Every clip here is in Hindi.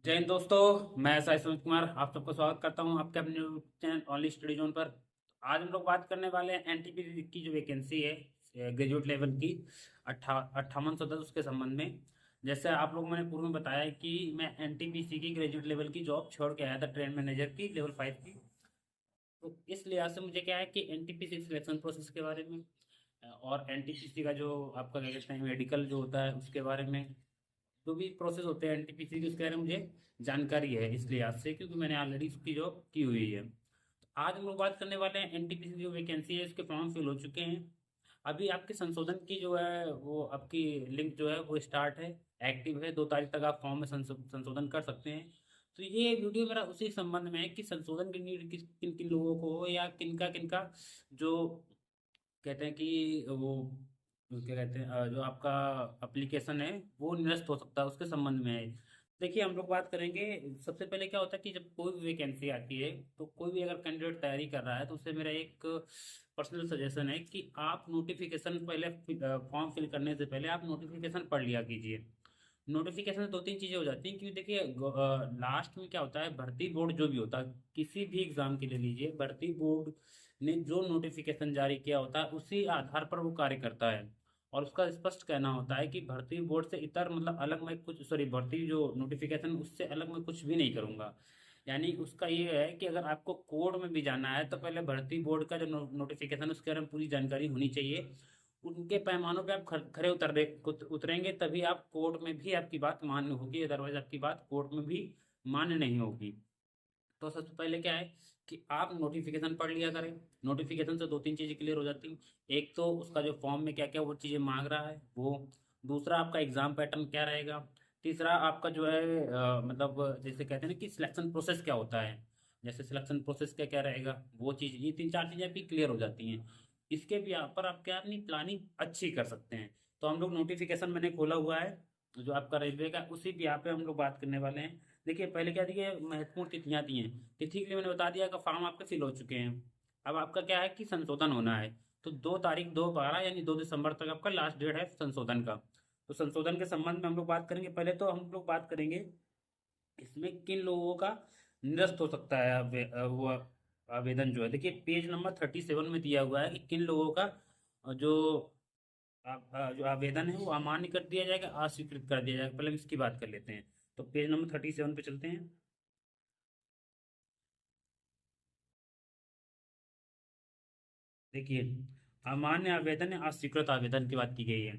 जय हिंद दोस्तों, मैं साई सुमित कुमार आप सबका स्वागत करता हूं आपके अपने चैनल ओनली स्टडी जोन पर। आज हम लोग बात करने वाले हैं एनटीपीसी की जो वैकेंसी है ग्रेजुएट लेवल की 5810 उसके संबंध में। जैसे आप लोग मैंने पूर्व में बताया है कि मैं एनटीपीसी की ग्रेजुएट लेवल की जॉब छोड़ के आया था, ट्रेन मैनेजर की लेवल 5 की। तो इस लिहाज से मुझे क्या है कि एनटीपीसी सिलेक्शन प्रोसेस के बारे में और एनटीपीसी का जो आपका क्या कहते हैं मेडिकल जो होता है उसके बारे में, जो भी प्रोसेस होते हैं एनटीपीसी की उसके बारे में मुझे जानकारी है इस लिहाज से, क्योंकि मैंने ऑलरेडी उसकी जॉब की हुई है। तो आज हम लोग बात करने वाले हैं एनटीपीसी की जो वैकेंसी है उसके फॉर्म फिल हो चुके हैं। अभी आपके संशोधन की जो है वो आपकी लिंक जो है वो स्टार्ट है, एक्टिव है। 2 तारीख तक आप फॉर्म में संशोधन कर सकते हैं। तो ये वीडियो मेरा उसी संबंध में है कि संशोधन की नीड किन किन लोगों को हो या किनका किनका जो कहते हैं कि वो क्या कहते हैं जो आपका एप्लीकेशन है वो निरस्त हो सकता है उसके संबंध में है। देखिए हम लोग बात करेंगे। सबसे पहले क्या होता है कि जब कोई भी वैकेंसी आती है तो कोई भी अगर कैंडिडेट तैयारी कर रहा है तो उससे मेरा एक पर्सनल सजेशन है कि आप नोटिफिकेशन पहले फॉर्म फिल करने से पहले आप नोटिफिकेशन पढ़ लिया कीजिए। नोटिफिकेशन से 2-3 चीज़ें हो जाती हैं, क्योंकि देखिए लास्ट में क्या होता है, भर्ती बोर्ड जो भी होता है किसी भी एग्जाम के लिए लीजिए, भर्ती बोर्ड ने जो नोटिफिकेशन जारी किया होता है उसी आधार पर वो कार्य करता है। और उसका स्पष्ट कहना होता है कि भर्ती बोर्ड से इतर मतलब अलग मैं कुछ, सॉरी, भर्ती जो नोटिफिकेशन उससे अलग मैं कुछ भी नहीं करूंगा। यानी उसका ये है कि अगर आपको कोर्ट में भी जाना है तो पहले भर्ती बोर्ड का जो नोटिफिकेशन उसके बारे में पूरी जानकारी होनी चाहिए। उनके पैमानों पे आप खरे उतरेंगे तभी आप कोर्ट में भी आपकी बात मान्य होगी, अदरवाइज आपकी बात कोर्ट में भी मान्य नहीं होगी। तो सबसे पहले क्या है कि आप नोटिफिकेशन पढ़ लिया करें। नोटिफिकेशन से 2-3 चीज़ें क्लियर हो जाती हैं। एक तो उसका जो फॉर्म में क्या क्या वो चीज़ें मांग रहा है वो। दूसरा आपका एग्जाम पैटर्न क्या रहेगा। तीसरा आपका जो है मतलब जैसे कहते हैं ना कि सिलेक्शन प्रोसेस क्या होता है, जैसे सिलेक्शन प्रोसेस क्या क्या रहेगा वो चीज़, ये 3-4 चीज़ें आपकी क्लियर हो जाती हैं। इसके भी यहाँ पर आप क्या अपनी प्लानिंग अच्छी कर सकते हैं। तो हम लोग नोटिफिकेशन मैंने खोला हुआ है जो आपका रेलवे का, उसी भी यहाँ पे हम लोग बात करने वाले हैं। देखिए पहले क्या देखिए महत्वपूर्ण तिथियां दी हैं। तिथि के लिए मैंने बता दिया कि फॉर्म आपके फिल हो चुके हैं। अब आपका क्या है कि संशोधन होना है। तो 2 तारीख 2/12 यानी 2 दिसंबर तक आपका लास्ट डेट है संशोधन का। तो संशोधन के संबंध में हम लोग बात करेंगे। पहले तो हम लोग बात करेंगे इसमें किन लोगों का निरस्त हो सकता है वो आवेदन जो है। देखिए पेज नंबर 37 में दिया हुआ है कि किन लोगों का जो जो आवेदन है वो अमान्य कर दिया जाएगा, अस्वीकृत कर दिया जाएगा। पहले हम इसकी बात कर लेते हैं। तो पेज नंबर 37 पे चलते हैं। देखिए अमान्य आवेदन या अस्वीकृत आवेदन की बात की गई है।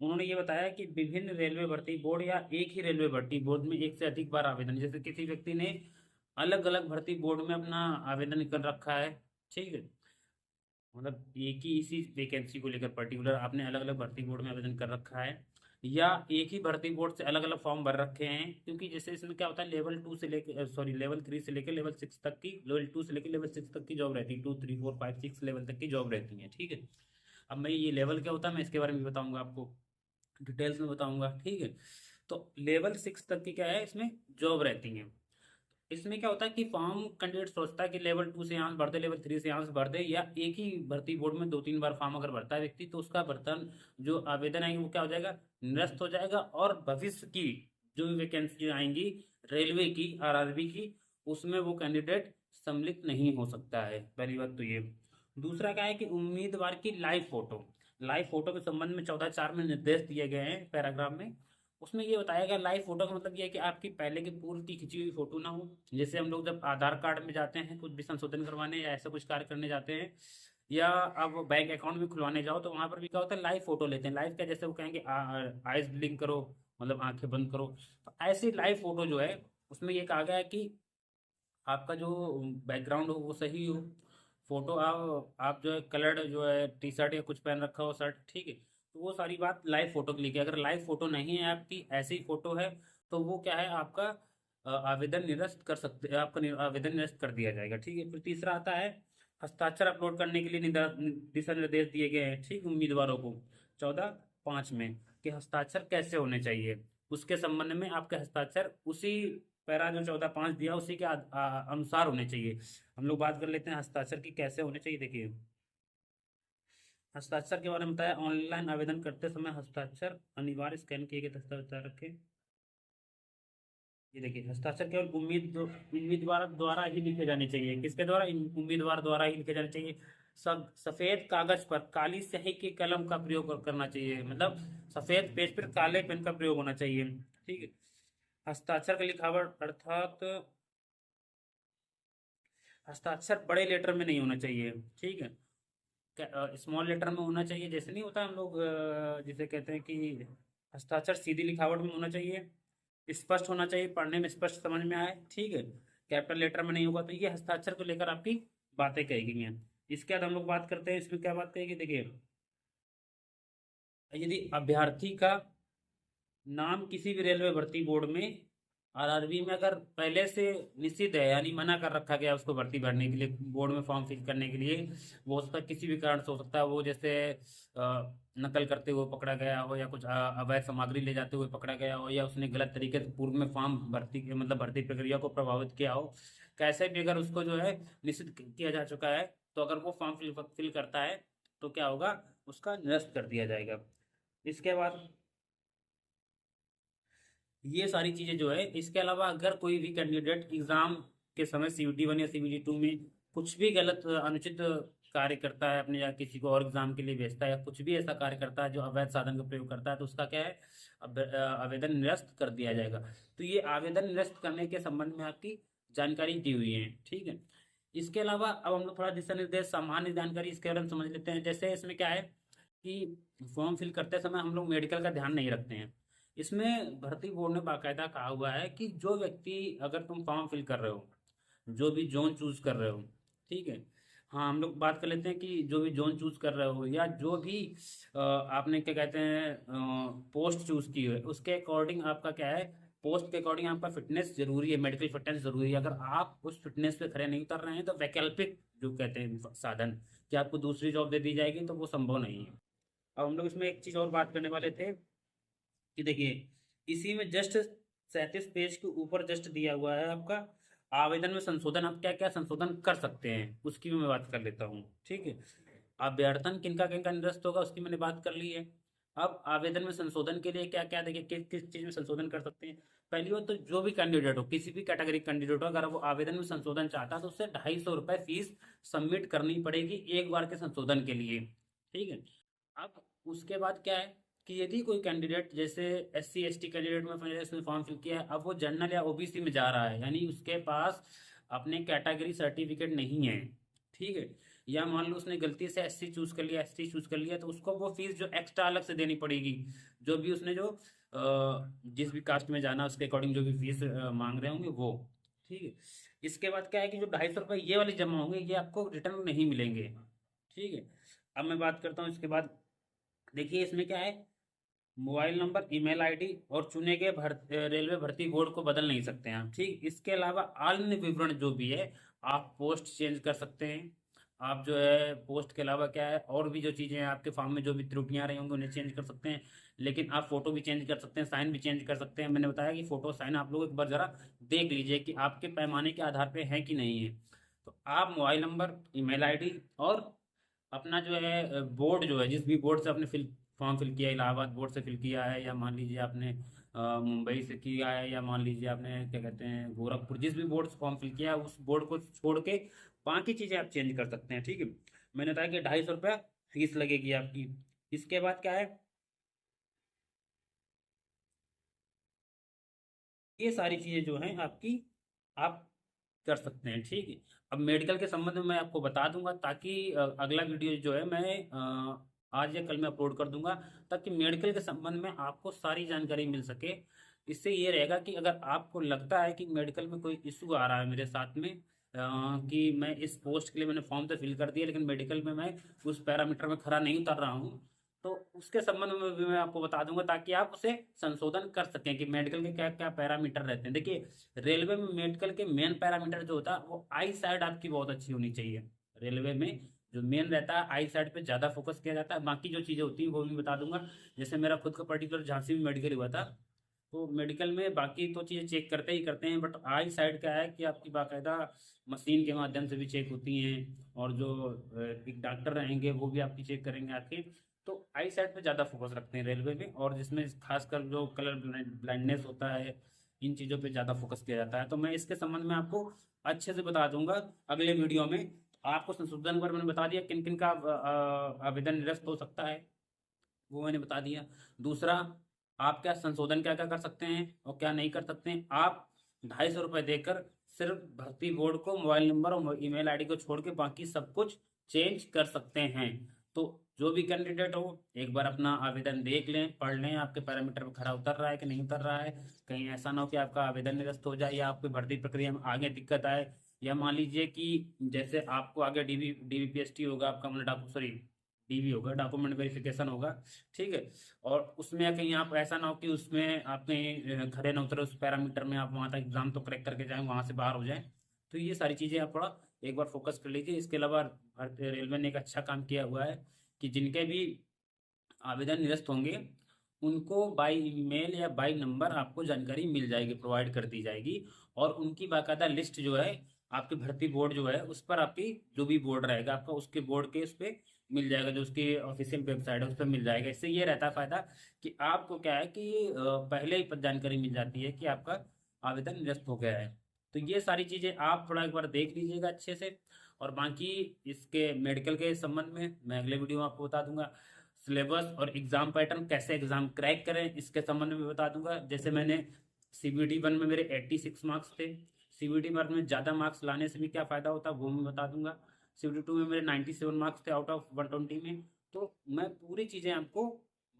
उन्होंने ये बताया कि विभिन्न रेलवे भर्ती बोर्ड या एक ही रेलवे भर्ती बोर्ड में एक से अधिक बार आवेदन, जैसे किसी व्यक्ति ने अलग अलग भर्ती बोर्ड में अपना आवेदन कर रखा है, ठीक है, मतलब एक ही इसी वैकेंसी को लेकर पर्टिकुलर आपने अलग अलग भर्ती बोर्ड में आवेदन कर रखा है, या एक ही भर्ती बोर्ड से अलग अलग फॉर्म भर रखे हैं। क्योंकि जैसे इसमें क्या होता है, लेवल 2 से लेकर, सॉरी, लेवल 3 से लेकर लेवल 6 तक की, लेवल 2 से लेकर लेवल 6 तक की जॉब रहती है, 2 3 4 5 6 लेवल तक की जॉब रहती है, ठीक है। अब मैं ये लेवल क्या होता है मैं इसके बारे में भी बताऊंगा आपको, डिटेल्स में बताऊंगा, ठीक है। तो लेवल 6 तक की क्या है इसमें जॉब रहती है। इसमें क्या होता है कि फॉर्म कैंडिडेट सोचता है कि लेवल 2 से यहाँ से भर दे, लेवल 3 से यहाँ से भर दे, या एक ही भर्ती बोर्ड में 2-3 बार फॉर्म अगर भरता है व्यक्ति तो उसका भर्तन जो आवेदन आएंगे वो क्या हो जाएगा, निरस्त हो जाएगा। और भविष्य की जो भी वैकेंसी आएंगी रेलवे की, आरआरबी की, उसमें वो कैंडिडेट सम्मिलित नहीं हो सकता है। पहली बात तो ये। दूसरा क्या है कि उम्मीदवार की लाइव फोटो के संबंध में 14(4) में निर्देश दिए गए हैं पैराग्राफ में। उसमें ये बताया गया लाइव फोटो का मतलब ये है कि आपकी पहले की पूर्व की खिंची हुई फोटो ना हो। जैसे हम लोग जब आधार कार्ड में जाते हैं कुछ भी संशोधन करवाने या ऐसा कुछ कार्य करने जाते हैं, या अब बैंक अकाउंट भी खुलवाने जाओ तो वहां पर भी क्या होता है, लाइव फोटो लेते हैं। लाइव क्या, जैसे वो कहेंगे आइज ब्लिंक करो, मतलब आंखें बंद करो। तो ऐसी लाइव फोटो जो है उसमें ये कहा गया है कि आपका जो बैकग्राउंड हो वो सही हो। फोटो आप जो है कलर्ड जो है टी शर्ट या कुछ पहन रखा हो शर्ट, ठीक है। तो वो सारी बात लाइव फोटो के लिए। अगर लाइव फोटो नहीं है आपकी, ऐसी फोटो है, तो वो क्या है आपका आवेदन निरस्त कर सकते हैं, आपका आवेदन निरस्त कर दिया जाएगा, ठीक है। फिर तीसरा आता है हस्ताक्षर अपलोड करने के लिए दिशा निर्देश दिए गए हैं, ठीक, उम्मीदवारों को 14(5) में कि हस्ताक्षर कैसे होने चाहिए। उसके संबंध में आपके हस्ताक्षर उसी पैरा जो 14(5) दिया उसी के अनुसार होने चाहिए। हम लोग बात कर लेते हैं हस्ताक्षर की कैसे होने चाहिए। देखिए हस्ताक्षर के बारे में बताया, ऑनलाइन आवेदन करते समय हस्ताक्षर अनिवार्य स्कैन किए गए दस्तावेज तैयार रखें। ये देखिए, हस्ताक्षर केवल उम्मीदवार द्वारा ही लिखे जाने चाहिए। किसके द्वारा? उम्मीदवार द्वारा ही लिखे जाने चाहिए। सब सफेद कागज पर काली स्याही के कलम का प्रयोग करना चाहिए, मतलब सफेद पेज पर काले पेन का प्रयोग होना चाहिए। ठीक है। हस्ताक्षर का लिखावट अर्थात हस्ताक्षर बड़े लेटर में नहीं होना चाहिए। ठीक है, स्मॉल लेटर में होना चाहिए। जैसे नहीं होता हम लोग जिसे कहते हैं कि हस्ताक्षर सीधी लिखावट में होना चाहिए, स्पष्ट होना चाहिए, पढ़ने में स्पष्ट समझ में आए। ठीक है, कैपिटल लेटर में नहीं होगा। तो ये हस्ताक्षर को लेकर आपकी बातें कही गई हैं। इसके बाद हम लोग बात करते हैं, इसमें क्या बात कहेगी, देखिए, यदि अभ्यर्थी का नाम किसी भी रेलवे भर्ती बोर्ड में, आरआरबी में अगर पहले से निश्चित है, यानी मना कर रखा गया उसको भर्ती भरने के लिए, बोर्ड में फॉर्म फिल करने के लिए, वो उसका किसी भी कारण से हो सकता है, वो जैसे नकल करते हुए पकड़ा गया हो, या कुछ अवैध सामग्री ले जाते हुए पकड़ा गया हो, या उसने गलत तरीके से पूर्व में फॉर्म भर्ती मतलब भर्ती प्रक्रिया को प्रभावित किया हो, कैसे भी अगर उसको जो है निश्चित किया जा चुका है, तो अगर वो फॉर्म फिल करता है तो क्या होगा, उसका निरस्त कर दिया जाएगा। इसके बाद ये सारी चीजें जो है, इसके अलावा अगर कोई भी कैंडिडेट एग्जाम के समय CVT 1 या CVT 2 में कुछ भी गलत अनुचित कार्य करता है, अपने या किसी को और एग्जाम के लिए भेजता है, या कुछ भी ऐसा कार्य करता है जो अवैध साधन का प्रयोग करता है, तो उसका क्या है, आवेदन निरस्त कर दिया जाएगा। तो ये आवेदन निरस्त करने के संबंध में आपकी जानकारी दी हुई है। ठीक है। इसके अलावा अब हम लोग थोड़ा दिशा निर्देश, सामान्य जानकारी इसके बारे में समझ लेते हैं। जैसे इसमें क्या है कि फॉर्म फिल करते समय हम लोग मेडिकल का ध्यान नहीं रखते हैं। इसमें भर्ती बोर्ड ने बाकायदा कहा हुआ है कि जो व्यक्ति, अगर तुम फॉर्म फिल कर रहे हो, जो भी जोन चूज कर रहे हो, ठीक है, हाँ हम लोग बात कर लेते हैं कि जो भी जोन चूज कर रहे हो, या जो भी आपने क्या कहते हैं पोस्ट चूज की है, उसके अकॉर्डिंग आपका क्या है, पोस्ट के अकॉर्डिंग आपका फिटनेस जरूरी है, मेडिकल फिटनेस जरूरी है। अगर आप उस फिटनेस पे खड़े नहीं उतर रहे हैं, तो वैकल्पिक जो कहते हैं साधन कि आपको दूसरी जॉब दे दी जाएगी, तो वो संभव नहीं है। अब हम लोग इसमें एक चीज और बात करने वाले थे कि देखिए, इसी में जस्ट 37 पेज के ऊपर जस्ट दिया हुआ है आपका आवेदन में संशोधन, आप क्या क्या संशोधन कर सकते हैं, उसकी भी मैं बात कर लेता हूँ। ठीक है। अभ्यर्थन किनका किनका निरस्त होगा, उसकी मैंने बात कर ली है। अब आवेदन में संशोधन के लिए क्या क्या, देखिए किस किस चीज में संशोधन कर सकते हैं। पहली बात तो जो भी कैंडिडेट हो, किसी भी कैटेगरी कैंडिडेट हो, अगर वो आवेदन में संशोधन चाहता है, तो उससे 250 रुपये फीस सबमिट करनी पड़ेगी एक बार के संशोधन के लिए। ठीक है। अब उसके बाद क्या है कि यदि कोई कैंडिडेट, जैसे SC ST कैंडिडेट में पहले उसने फॉर्म फिल किया है, अब वो जनरल या OBC में जा रहा है, यानी उसके पास अपने कैटेगरी सर्टिफिकेट नहीं है। ठीक है। या मान लो उसने गलती से SC चूज कर लिया, ST चूज कर लिया, तो उसको वो फीस जो एक्स्ट्रा अलग से देनी पड़ेगी, जो भी उसने जो जिस भी कास्ट में जाना उसके अकॉर्डिंग जो भी फीस मांग रहे होंगे वो। ठीक है। इसके बाद क्या है कि जो 250 रुपये ये वाले जमा होंगे, ये आपको रिटर्न नहीं मिलेंगे। ठीक है। अब मैं बात करता हूँ इसके बाद, देखिए इसमें क्या है, मोबाइल नंबर, ईमेल आईडी और चुने गए रेलवे भर्ती बोर्ड को बदल नहीं सकते हैं आप। ठीक, इसके अलावा अन्य विवरण जो भी है, आप पोस्ट चेंज कर सकते हैं। आप जो है पोस्ट के अलावा क्या है, और भी जो चीज़ें हैं आपके फॉर्म में जो भी त्रुटियां रही होंगी उन्हें चेंज कर सकते हैं। लेकिन आप फोटो भी चेंज कर सकते हैं, साइन भी चेंज कर सकते हैं। मैंने बताया कि फोटो साइन आप लोग एक बार जरा देख लीजिए कि आपके पैमाने के आधार पे है कि नहीं है। तो आप मोबाइल नंबर, ईमेल आईडी और अपना जो है बोर्ड जो है, जिस भी बोर्ड से आपने फॉर्म फिल किया है, इलाहाबाद बोर्ड से फिल किया है, या मान लीजिए आपने मुंबई से किया है, या मान लीजिए आपने क्या कहते हैं गोरखपुर, जिस भी बोर्ड से फॉर्म फिल किया है, उस बोर्ड को छोड़ के बाकी चीज़ें आप चेंज कर सकते हैं। ठीक है। मैंने बताया कि 250 रुपया फीस लगेगी आपकी। इसके बाद क्या है, ये सारी चीज़ें जो हैं आपकी, आप कर सकते हैं। ठीक है। अब मेडिकल के संबंध में मैं आपको बता दूंगा, ताकि अगला वीडियो जो है मैं आज या कल में अपलोड कर दूंगा, ताकि मेडिकल के संबंध में आपको सारी जानकारी मिल सके। इससे ये रहेगा कि अगर आपको लगता है कि मेडिकल में कोई इशू आ रहा है मेरे साथ में, कि मैं इस पोस्ट के लिए मैंने फॉर्म तो फिल कर दिया, लेकिन मेडिकल में मैं उस पैरामीटर में खरा नहीं उतर रहा हूँ, तो उसके संबंध में भी मैं आपको बता दूंगा, ताकि आप उसे संशोधन कर सकें कि मेडिकल के क्या क्या पैरामीटर रहते हैं। देखिए, रेलवे में मेडिकल के मेन पैरामीटर जो होता है, वो आई साइड आपकी बहुत अच्छी होनी चाहिए। रेलवे में जो मेन रहता है, आई साइड पे ज़्यादा फोकस किया जाता है। बाकी जो चीज़ें होती हैं वो भी बता दूंगा। जैसे मेरा खुद का पर्टिकुलर झांसी में मेडिकल हुआ था, तो मेडिकल में बाकी तो चीज़ें चेक करते ही करते हैं, बट आई साइड क्या है कि आपकी बाकायदा मशीन के माध्यम से भी चेक होती हैं, और जो एक डॉक्टर रहेंगे वो भी आपकी चेक करेंगे आके। तो आई साइड पे ज़्यादा फोकस रखते हैं रेलवे में, और जिसमें खासकर जो कलर ब्लाइंडनेस होता है, इन चीज़ों पे ज़्यादा फोकस किया जाता है। तो मैं इसके संबंध में आपको अच्छे से बता दूंगा अगले वीडियो में। आपको संशोधन पर मैंने बता दिया किन किन का आवेदन निरस्त हो सकता है, वो मैंने बता दिया। दूसरा, आप क्या संशोधन क्या क्या कर सकते हैं और क्या नहीं कर सकते हैं। आप 250 रुपये देकर सिर्फ भर्ती बोर्ड को मोबाइल नंबर और ईमेल आईडी को छोड़ के बाकी सब कुछ चेंज कर सकते हैं। तो जो भी कैंडिडेट हो एक बार अपना आवेदन देख लें, पढ़ लें, आपके पैरामीटर पर खरा उतर रहा है कि नहीं उतर रहा है। कहीं ऐसा ना हो कि आपका आवेदन निरस्त हो जाए या आपकी भर्ती प्रक्रिया में आगे दिक्कत आए। या मान लीजिए कि जैसे आपको आगे डीवीपीएसटी होगा, आपका मतलब सॉरी डीवी होगा, डॉक्यूमेंट वेरिफिकेशन होगा, ठीक है। और उसमें कहीं आप ऐसा ना हो कि उसमें आप कहीं खड़े ना उतरे उस पैरामीटर में, आप वहाँ तक एग्जाम तो क्रैक करके जाएं, वहाँ से बाहर हो जाएं। तो ये सारी चीज़ें आप थोड़ा एक बार फोकस कर लीजिए। इसके अलावा भारतीय रेलवे ने एक अच्छा काम किया हुआ है कि जिनके भी आवेदन निरस्त होंगे उनको बाय ईमेल या बाय नंबर आपको जानकारी मिल जाएगी, प्रोवाइड कर दी जाएगी। और उनकी बाकायदा लिस्ट जो है आपकी भर्ती बोर्ड जो है उस पर, आपकी जो भी बोर्ड रहेगा आपका उसके बोर्ड के उस पर मिल जाएगा, जो उसकी ऑफिशियल वेबसाइट है उस पर मिल जाएगा। इससे ये रहता है फायदा कि आपको क्या है कि पहले ही जानकारी मिल जाती है कि आपका आवेदन निरस्त हो गया है। तो ये सारी चीज़ें आप थोड़ा एक बार देख लीजिएगा अच्छे से। और बाकी इसके मेडिकल के संबंध में मैं अगले वीडियो में आपको बता दूंगा। सिलेबस और एग्जाम पैटर्न, कैसे एग्जाम क्रैक करें, इसके संबंध में बता दूंगा। जैसे मैंने सीबीटी 1 में मेरे 86 मार्क्स थे, सीबीटी 1 में ज़्यादा मार्क्स लाने से भी क्या फ़ायदा होता है वो मैं बता दूंगा। सीबीटी 2 में मेरे 97 मार्क्स थे आउट ऑफ 120 में। तो मैं पूरी चीज़ें आपको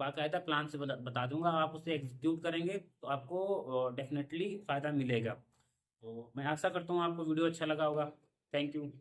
बाकायदा प्लान से बता दूंगा। आप उसे एग्जीक्यूट करेंगे तो आपको डेफिनेटली फ़ायदा मिलेगा। तो मैं आशा करता हूँ आपको वीडियो अच्छा लगा होगा। Thank you.